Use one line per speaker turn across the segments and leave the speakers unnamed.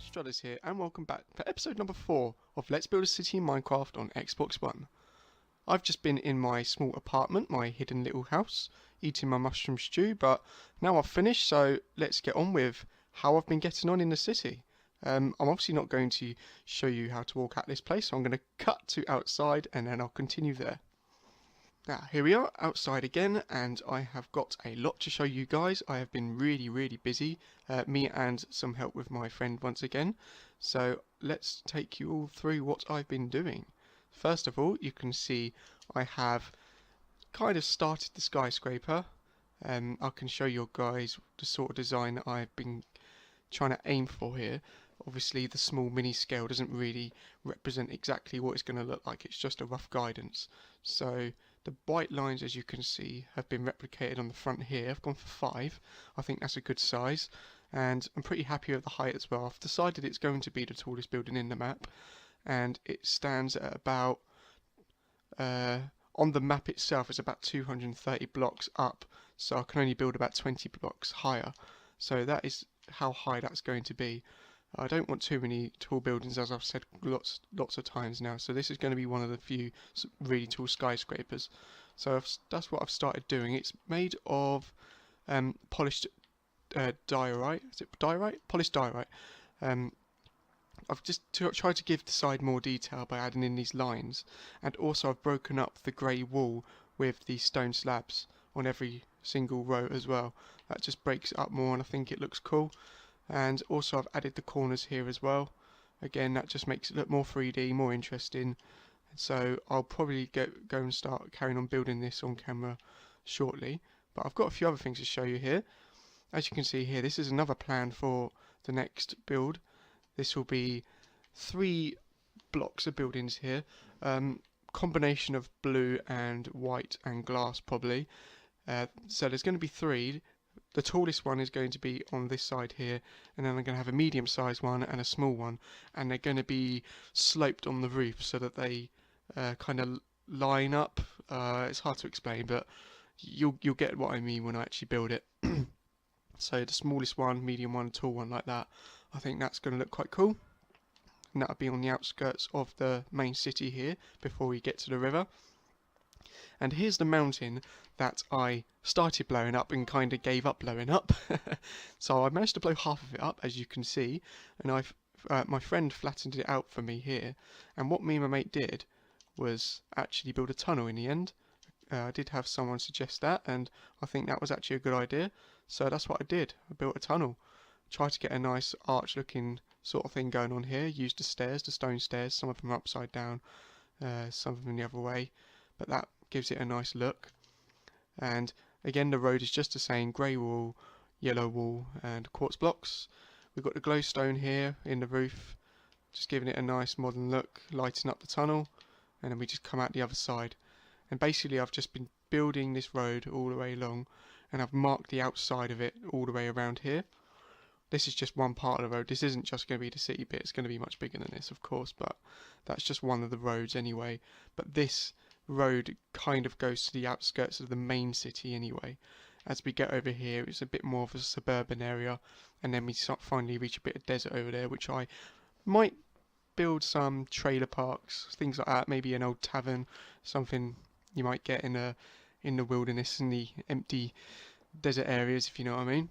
Struderz here, and welcome back for episode number 4 of Let's Build a City in Minecraft on Xbox One. I've just been in my small apartment, my hidden little house, eating my mushroom stew, but now I've finished, so let's get on with how I've been getting on in the city. I'm obviously not going to show you how to walk out this place, so I'm going to cut to outside and then I'll continue there. Now, here we are outside again, and I have got a lot to show you guys. I have been really busy, me and some help with my friend once again. So let's take you all through what I've been doing. First of all, you can see I have kind of started the skyscraper. I can show you guys the sort of design that I've been trying to aim for here. Obviously the small mini scale doesn't really represent exactly what it's going to look like, it's just a rough guidance. So the white lines, as you can see, have been replicated on the front here. I've gone for 5. I think that's a good size, and I'm pretty happy with the height as well. I've decided it's going to be the tallest building in the map, and it stands at about, on the map itself, it's about 230 blocks up, so I can only build about 20 blocks higher. So that is how high that's going to be. I don't want too many tall buildings, as I've said lots of times now, so this is going to be one of the few really tall skyscrapers. So that's what I've started doing. It's made of polished diorite. Is it diorite? Polished diorite. I've just tried to give the side more detail by adding in these lines, and also I've broken up the grey wall with the stone slabs on every single row as well. That just breaks it up more, and I think it looks cool. And also I've added the corners here as well. Again, that just makes it look more 3D, more interesting. So I'll probably go and start carrying on building this on camera shortly. But I've got a few other things to show you here. As you can see here, this is another plan for the next build. This will be 3 blocks of buildings here. Combination of blue and white and glass probably. So there's going to be 3. The tallest one is going to be on this side here, and then I'm going to have a medium-sized one and a small one, and they're going to be sloped on the roof so that they kind of line up. It's hard to explain, but you'll get what I mean when I actually build it. So the smallest one, medium one, tall one, like that. I think that's going to look quite cool, and that'll be on the outskirts of the main city here before we get to the river. And here's the mountain that I started blowing up and kind of gave up blowing up. So I managed to blow half of it up, as you can see, and my friend flattened it out for me here. And what me and my mate did was actually build a tunnel in the end. I did have someone suggest that, and I think that was actually a good idea. So that's what I did. I built a tunnel. Tried to get a nice arch-looking sort of thing going on here. Used the stairs, the stone stairs. Some of them are upside down, some of them the other way. But that gives it a nice look. And again, the road is just the same: grey wall, yellow wall, and quartz blocks. We've got the glowstone here in the roof, just giving it a nice modern look, lighting up the tunnel, and then we just come out the other side. And basically I've just been building this road all the way along, and I've marked the outside of it all the way around here. This is just one part of the road. This isn't just going to be the city bit, it's going to be much bigger than this, of course, but that's just one of the roads anyway. But this road kind of goes to the outskirts of the main city anyway. As we get over here, it's a bit more of a suburban area, and then we finally reach a bit of desert over there, which I might build some trailer parks, things like that. Maybe an old tavern, something you might get in the wilderness, in the empty desert areas, if you know what I mean.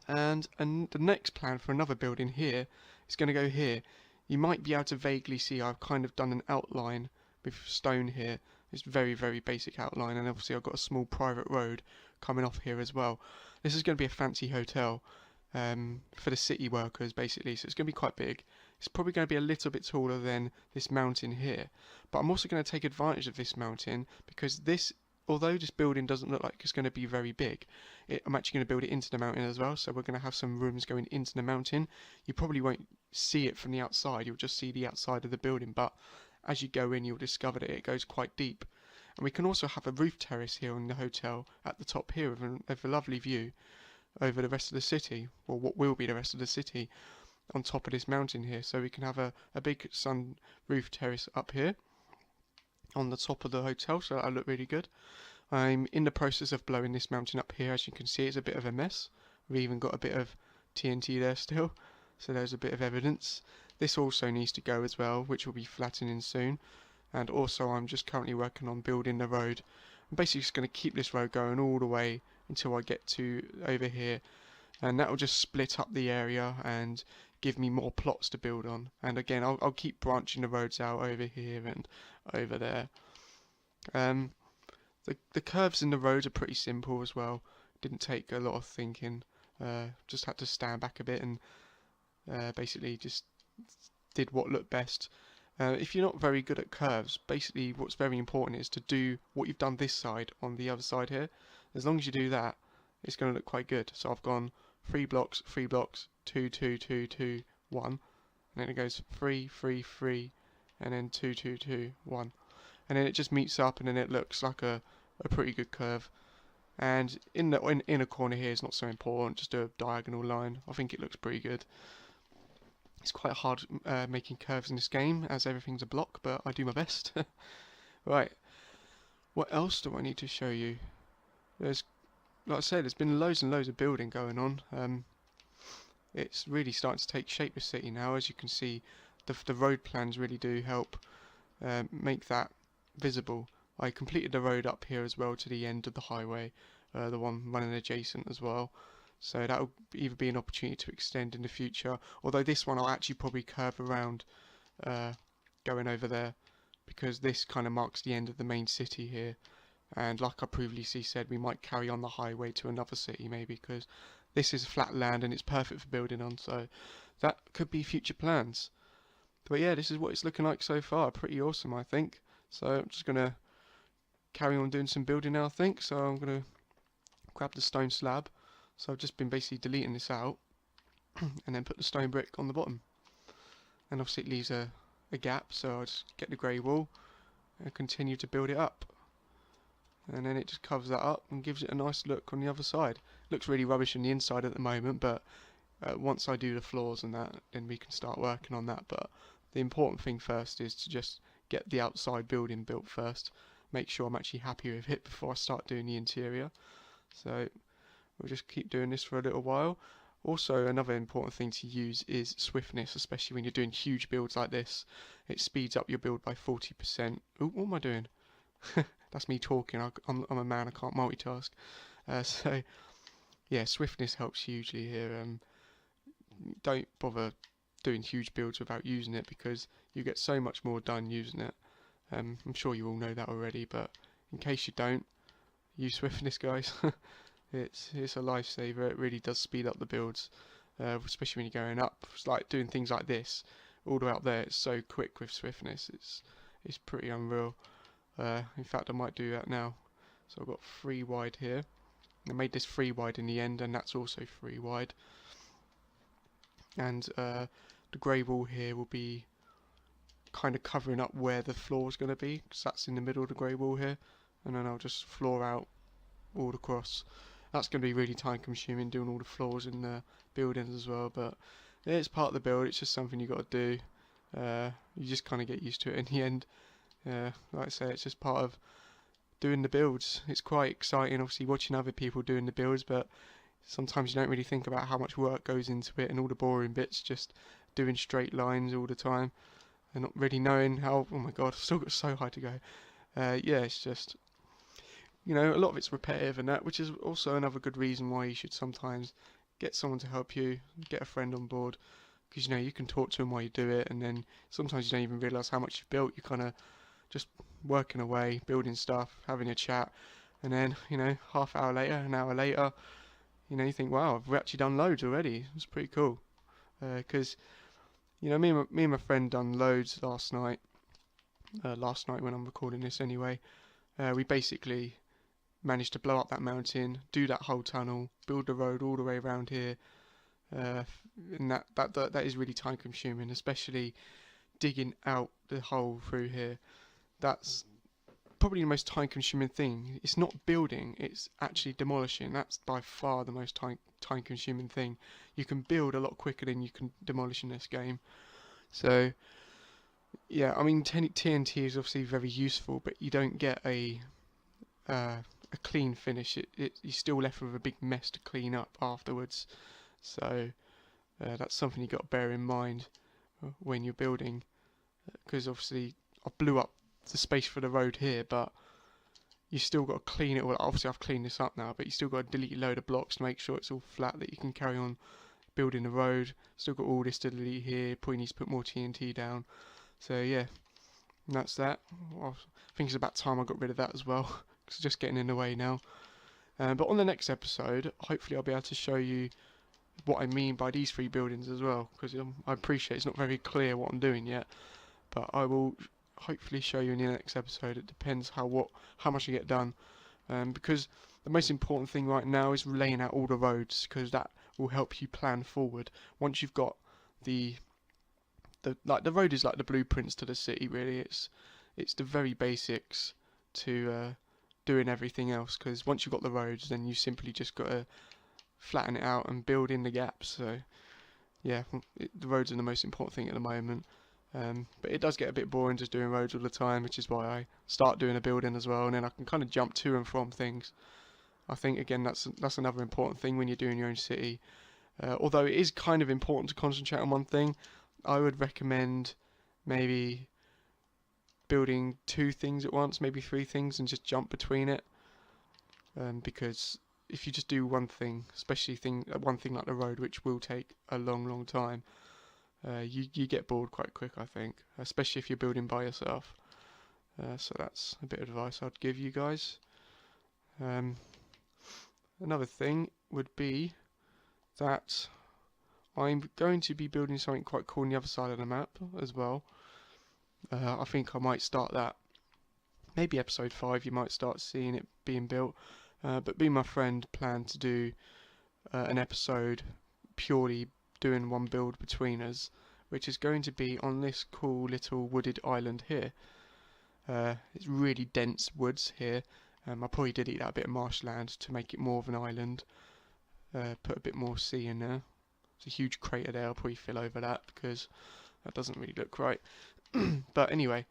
And the next plan for another building here is going to go here. You might be able to vaguely see I've kind of done an outline with stone here. It's very basic outline, and obviously I've got a small private road coming off here as well. This is going to be a fancy hotel for the city workers basically, so it's going to be quite big. It's probably going to be a little bit taller than this mountain here, but I'm also going to take advantage of this mountain because although this building doesn't look like it's going to be very big, I'm actually going to build it into the mountain as well, so we're going to have some rooms going into the mountain. You probably won't see it from the outside, you'll just see the outside of the building, but as you go in you'll discover that it goes quite deep. And we can also have a roof terrace here in the hotel at the top here with a lovely view over the rest of the city, or what will be the rest of the city, on top of this mountain here. So we can have a big sun roof terrace up here on the top of the hotel, so that'll look really good. I'm in the process of blowing this mountain up here. As you can see, it's a bit of a mess. We've even got a bit of TNT there still. so there's a bit of evidence. This also needs to go as well, which will be flattening soon. And also I'm just currently working on building the road. I'm basically just going to keep this road going all the way until I get to over here, and that will just split up the area and give me more plots to build on. And again, I'll keep branching the roads out over here and over there. The curves in the roads are pretty simple as well. Didn't take a lot of thinking. Just had to stand back a bit and basically just did what looked best. If you're not very good at curves, basically what's very important is to do what you've done this side on the other side here. As long as you do that, it's going to look quite good. So I've gone 3 blocks, 2, 2, 2, 2, 1, and then it goes 3, 3, 3, and then 2, 2, 2, 1, and then it just meets up, and then it looks like a pretty good curve. And in the inner corner here is not so important, just a diagonal line. I think it looks pretty good. It's quite hard making curves in this game, as everything's a block, but I do my best. Right, what else do I need to show you? There's, like I said, there's been loads and loads of building going on. It's really starting to take shape, the city now. As you can see, the road plans really do help make that visible. I completed the road up here as well to the end of the highway, the one running adjacent as well. So that will either be an opportunity to extend in the future, although this one I'll actually probably curve around going over there, because this kind of marks the end of the main city here. And like I previously said, we might carry on the highway to another city maybe, because this is flat land and it's perfect for building on, so that could be future plans. But yeah, this is what it's looking like so far. Pretty awesome, I think. So I'm just going to carry on doing some building now, I think. So I'm going to grab the stone slab. So I've just been basically deleting this out and then put the stone brick on the bottom. And obviously it leaves a gap, so I'll just get the grey wall and continue to build it up. And then it just covers that up and gives it a nice look on the other side. It looks really rubbish on the inside at the moment, but once I do the floors and that, then we can start working on that. But the important thing first is to just get the outside building built first. Make sure I'm actually happy with it before I start doing the interior. So we'll just keep doing this for a little while. Also, another important thing to use is swiftness, especially when you're doing huge builds like this. It speeds up your build by 40%. Ooh, what am I doing? That's me talking. I'm a man, I can't multitask. So yeah, swiftness helps hugely here. Don't bother doing huge builds without using it, because you get so much more done using it. I'm sure you all know that already, but in case you don't, use swiftness, guys. It's a lifesaver. It really does speed up the builds, especially when you're going up. It's like doing things like this all the way up there. It's so quick with swiftness. It's pretty unreal. In fact, I might do that now. So I've got 3 wide here. I made this 3 wide in the end, and that's also 3 wide. And the grey wall here will be kind of covering up where the floor is going to be, because that's in the middle of the grey wall here. And then I'll just floor out all across. That's going to be really time consuming, doing all the floors in the buildings as well, but it's part of the build. It's just something you got to do. You just kind of get used to it in the end. Like I say, it's just part of doing the builds. It's quite exciting, obviously, watching other people doing the builds, but sometimes you don't really think about how much work goes into it and all the boring bits, just doing straight lines all the time and not really knowing how. Oh my god, I've still got so high to go. Yeah, it's just, you know, a lot of it's repetitive and that, which is also another good reason why you should sometimes get someone to help you, get a friend on board, because, you know, you can talk to them while you do it, and then sometimes you don't even realise how much you've built. You're kind of just working away, building stuff, having a chat, and then, you know, half hour later, an hour later, you know, you think, wow, I've actually done loads already. It's pretty cool. Because, you know, me and my friend done loads last night. Last night when I'm recording this anyway. We basically managed to blow up that mountain, do that whole tunnel, build the road all the way around here. And that is really time consuming, especially digging out the hole through here. That's probably the most time consuming thing. It's not building, it's actually demolishing. That's by far the most time consuming thing. You can build a lot quicker than you can demolish in this game. So yeah, I mean, TNT is obviously very useful, but you don't get a clean finish. You're still left with a big mess to clean up afterwards. So That's something you got to bear in mind when you're building, because obviously I blew up the space for the road here, but you still got to clean it. Well, obviously I've cleaned this up now, but you still got to delete a load of blocks to make sure it's all flat, that you can carry on building the road. Still got all this to delete here. Probably needs to put more TNT down. So yeah, and that's that. I think it's about time I got rid of that as well, because it's just getting in the way now. But on the next episode, hopefully I'll be able to show you what I mean by these 3 buildings as well, because I appreciate it's not very clear what I'm doing yet, but I will hopefully show you in the next episode. It depends how much I get done, because the most important thing right now is laying out all the roads, because that will help you plan forward. Once you've got the road is like the blueprints to the city, really. It's the very basics to doing everything else, because once you've got the roads, then you simply just got to flatten it out and build in the gaps. So yeah, the roads are the most important thing at the moment. But it does get a bit boring just doing roads all the time, which is why I start doing a building as well, and then I can kind of jump to and from things. I think again that's another important thing when you're doing your own city. Although it is kind of important to concentrate on one thing, I would recommend maybe building 2 things at once, maybe 3 things, and just jump between it. Because if you just do one thing, especially one thing like the road, which will take a long time, you get bored quite quick, I think, especially if you're building by yourself. So that's a bit of advice I'd give you guys. Another thing would be that I'm going to be building something quite cool on the other side of the map as well. I think I might start that. Maybe episode 5 you might start seeing it being built. But me and my friend plan to do an episode purely doing one build between us, which is going to be on this cool little wooded island here. It's really dense woods here. I'll probably delete that bit of marshland to make it more of an island. Put a bit more sea in there. There's a huge crater there, I'll probably fill over that because that doesn't really look right. But anyway,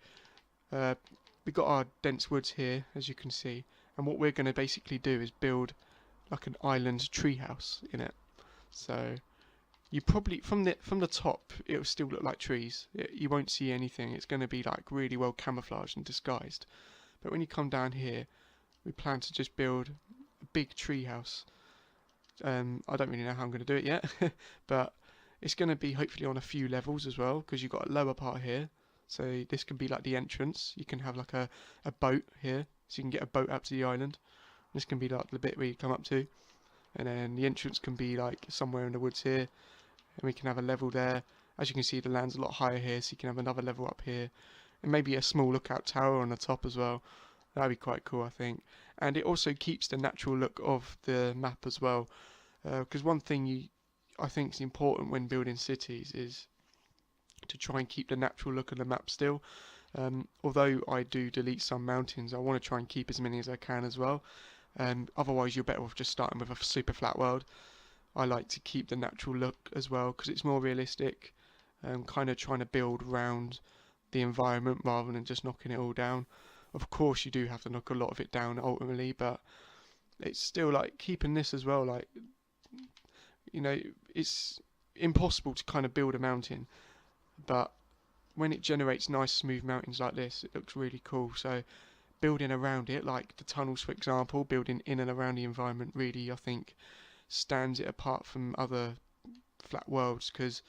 we've got our dense woods here, as you can see, and what we're going to basically do is build like an island treehouse in it. So you probably from the top it'll still look like trees. You won't see anything. It's going to be like really well camouflaged and disguised. But when you come down here, we plan to just build a big treehouse. I don't really know how I'm going to do it yet, but it's going to be hopefully on a few levels as well, because you've got a lower part here. So this can be like the entrance. You can have like a boat here, so you can get a boat up to the island. This can be like the bit where you come up to, and then the entrance can be like somewhere in the woods here, and we can have a level there. As you can see, the land's a lot higher here, so you can have another level up here, and maybe a small lookout tower on the top as well. That'd be quite cool, I think. And it also keeps the natural look of the map as well, because one thing I think is important when building cities is to try and keep the natural look of the map still. Although I do delete some mountains, I want to try and keep as many as I can as well. Otherwise you're better off just starting with a super flat world. I like to keep the natural look as well because it's more realistic. Kind of trying to build around the environment rather than just knocking it all down. Of course you do have to knock a lot of it down ultimately, but it's still like keeping this as well, like, you know, it's impossible to kind of build a mountain, but when it generates nice smooth mountains like this, it looks really cool. So building around it, like the tunnels for example, building in and around the environment really, I think, stands it apart from other flat worlds, because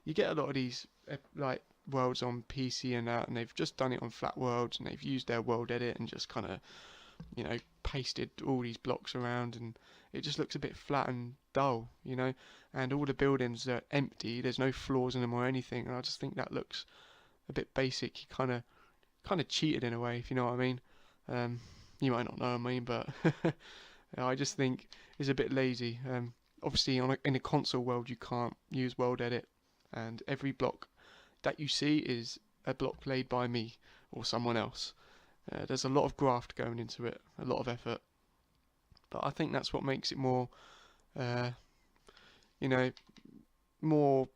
you get a lot of these like worlds on PC and that, and they've just done it on flat worlds, and they've used their world edit and just kind of, you know, pasted all these blocks around, and it just looks a bit flat and dull, you know, and all the buildings are empty, there's no floors in them or anything, and I just think that looks a bit basic. You kind of cheated in a way, if you know what I mean. You might not know what I mean, but I just think it's a bit lazy. Obviously in a console world you can't use world edit, and every block that you see is a block laid by me or someone else. There's a lot of graft going into it, a lot of effort, but I think that's what makes it more, you know, more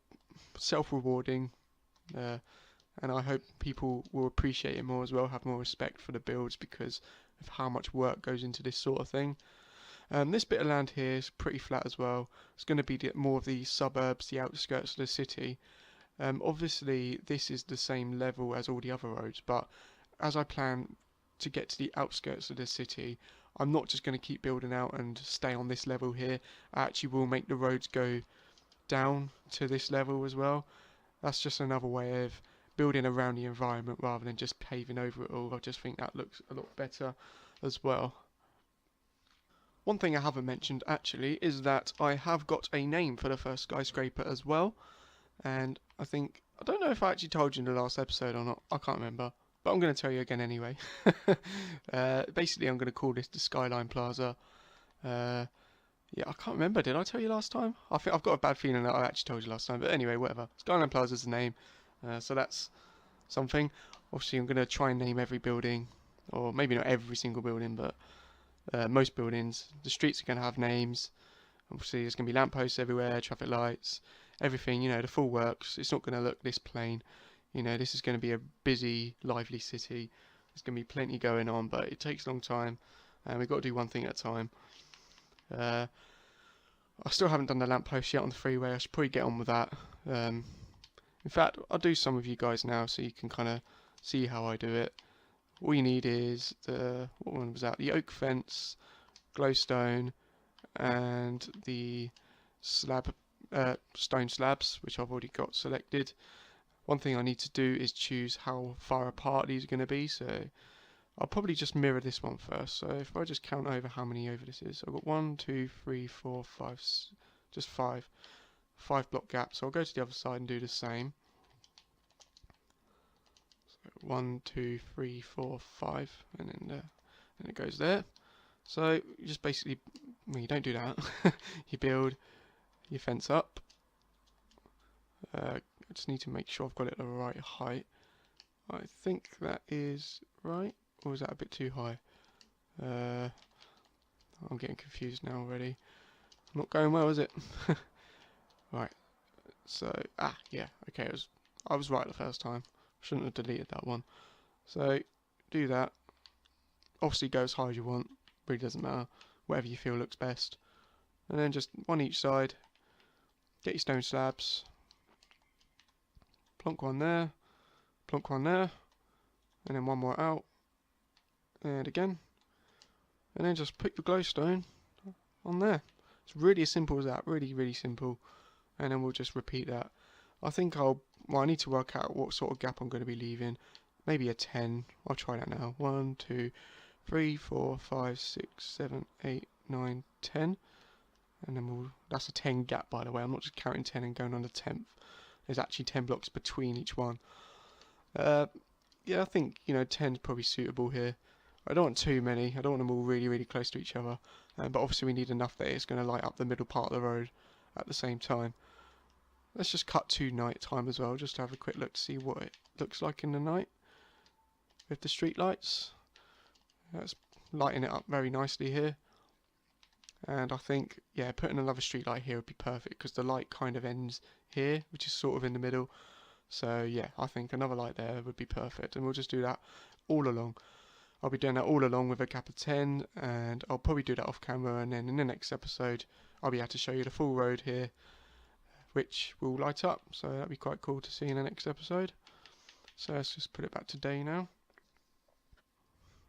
self-rewarding, and I hope people will appreciate it more as well, have more respect for the builds because of how much work goes into this sort of thing. This bit of land here is pretty flat as well. It's going to be more of the suburbs, the outskirts of the city. Obviously, this is the same level as all the other roads, but as I plan to get to the outskirts of the city, I'm not just going to keep building out and stay on this level here. I actually will make the roads go down to this level as well. That's just another way of building around the environment rather than just paving over it all. I just think that looks a lot better as well. One thing I haven't mentioned actually is that I have got a name for the first skyscraper as well, and I don't know if I actually told you in the last episode or not, I can't remember, but I'm going to tell you again anyway. Basically I'm going to call this the Skyline Plaza. Yeah, I can't remember, did I tell you last time? I think I've got a bad feeling that I actually told you last time, but anyway, whatever. Skyline Plaza is the name, so that's something. Obviously I'm going to try and name every building, or maybe not every single building, but most buildings. The streets are going to have names. Obviously there's going to be lampposts everywhere, traffic lights, everything, you know, the full works. It's not going to look this plain. You know, this is going to be a busy, lively city. There's going to be plenty going on, but it takes a long time, and we've got to do one thing at a time. I still haven't done the lamppost yet on the freeway. I should probably get on with that. In fact, I'll do some of you guys now so you can kind of see how I do it. All you need is what one was that? The oak fence, glowstone, and the stone slabs, which I've already got selected. One thing I need to do is choose how far apart these are going to be, so I'll probably just mirror this one first. So if I just count over how many over this is, I've got 1, 2, 3, 4, 5, just 5 block gaps. So I'll go to the other side and do the same. So 1, 2, 3, 4, 5, and then it goes there. So you just basically, well, you don't do that. You build your fence up. I just need to make sure I've got it the right height. I think that is right, or is that a bit too high? I'm getting confused now already. Not going well, is it? Right. So yeah. Okay, I was right the first time. Shouldn't have deleted that one. So do that. Obviously, go as high as you want. Really doesn't matter. Whatever you feel looks best. And then just one each side. Get your stone slabs. Plonk one there. Plonk one there. And then one more out. And again. And then just put the glowstone on there. It's really as simple as that. Really, really simple. And then we'll just repeat that. I think I need to work out what sort of gap I'm going to be leaving. Maybe a 10. I'll try that now. 1, 2, 3, 4, 5, 6, 7, 8, 9, 10. And then that's a 10 gap, by the way. I'm not just counting 10 and going on the 10th. There's actually 10 blocks between each one. Yeah, I think, 10 is probably suitable here. I don't want too many. I don't want them all really, really close to each other. But obviously we need enough that it's going to light up the middle part of the road at the same time. Let's just cut to night time as well, just to have a quick look to see what it looks like in the night with the street lights. That's lighting it up very nicely here. And I think, yeah, putting another street light here would be perfect because the light kind of ends here, which is sort of in the middle. So yeah, I think another light there would be perfect, and we'll just do that all along. I'll be doing that all along with a gap of 10, and I'll probably do that off camera, and then in the next episode I'll be able to show you the full road here, which will light up, so that'd be quite cool to see in the next episode. So let's just put it back to day now.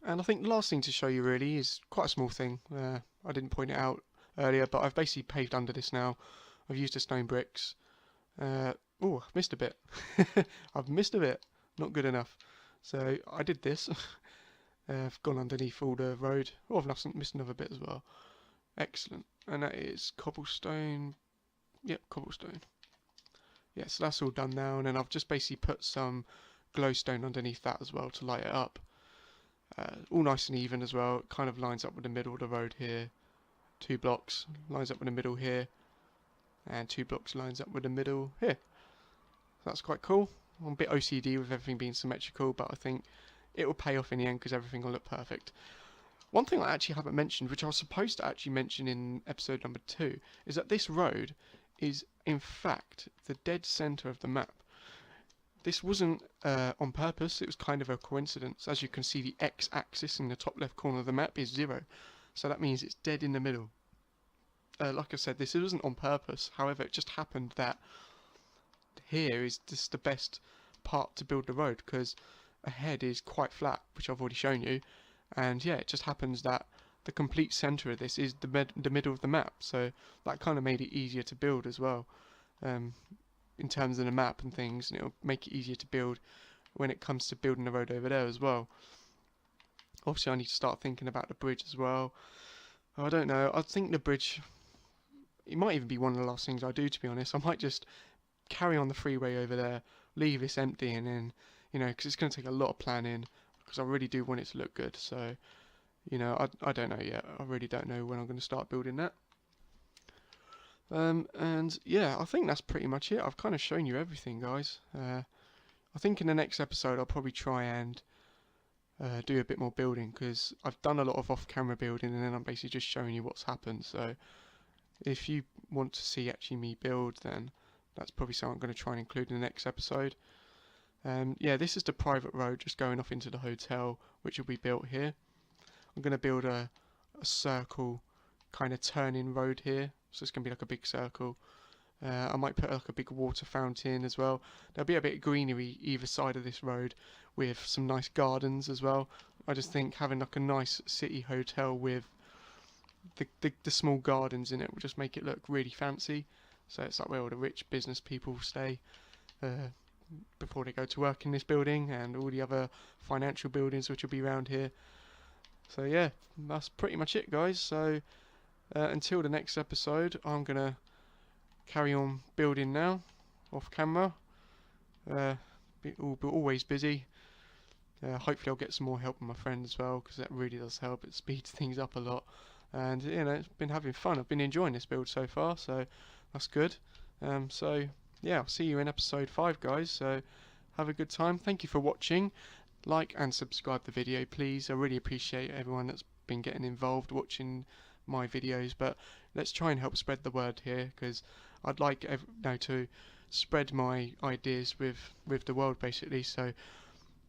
And I think the last thing to show you really is quite a small thing. I didn't point it out earlier, but I've basically paved under this now. I've used the stone bricks. Oh, I've missed a bit. I've missed a bit. Not good enough. So I did this. I've gone underneath all the road. Oh, I've missed another bit as well. Excellent. And that is cobblestone. Yep, cobblestone. Yeah, so that's all done now. And then I've just basically put some glowstone underneath that as well to light it up. All nice and even as well. It kind of lines up with the middle of the road here. 2 blocks lines up with the middle here. And 2 blocks lines up with the middle here. So that's quite cool. I'm a bit OCD with everything being symmetrical, but I think it will pay off in the end because everything will look perfect. One thing I actually haven't mentioned, which I was supposed to actually mention in episode number 2, is that this road is in fact the dead centre of the map. This wasn't on purpose, it was kind of a coincidence. As you can see, the x-axis in the top left corner of the map is 0. so that means it's dead in the middle. Like I said, this wasn't on purpose, however it just happened that here is just the best part to build the road, because ahead is quite flat, which I've already shown you, and yeah, it just happens that the complete centre of this is the middle of the map, so that kind of made it easier to build as well, in terms of the map and things, and it'll make it easier to build when it comes to building the road over there as well. Obviously I need to start thinking about the bridge as well. I don't know, I think the bridge, it might even be one of the last things I do, to be honest. I might just carry on the freeway over there, leave this empty, and then, you know, because it's going to take a lot of planning, because I really do want it to look good. So, you know, I don't know yet. I really don't know when I'm going to start building that. And yeah, I think that's pretty much it. I've kind of shown you everything, guys. I think in the next episode I'll probably try and do a bit more building, because I've done a lot of off-camera building, and then I'm basically just showing you what's happened. So if you want to see actually me build, then that's probably something I'm going to try and include in the next episode. Yeah, this is the private road just going off into the hotel, which will be built here. I'm going to build a circle kind of turning road here, so it's going to be like a big circle. I might put like a big water fountain as well. There'll be a bit of greenery either side of this road with some nice gardens as well. I just think having like a nice city hotel with the small gardens in it will just make it look really fancy. So it's like where all the rich business people stay before they go to work in this building, and all the other financial buildings which will be around here. So yeah, that's pretty much it, guys. So until the next episode, I'm going to carry on building now, off camera. Always busy. Hopefully I'll get some more help from my friend as well, because that really does help. It speeds things up a lot. And you know, it's been having fun. I've been enjoying this build so far, so that's good. So yeah, I'll see you in episode 5, guys. So have a good time. Thank you for watching. Like and subscribe the video, please. I really appreciate everyone that's been getting involved watching my videos. But let's try and help spread the word here, because I'd like to spread my ideas with the world, basically. So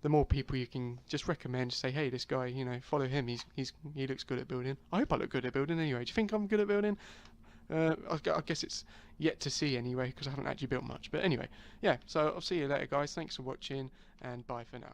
the more people you can just recommend, say, hey, this guy, you know, follow him. He looks good at building. I hope I look good at building anyway. Do you think I'm good at building? I guess it's yet to see anyway, because I haven't actually built much. But anyway, yeah, so I'll see you later, guys. Thanks for watching, and bye for now.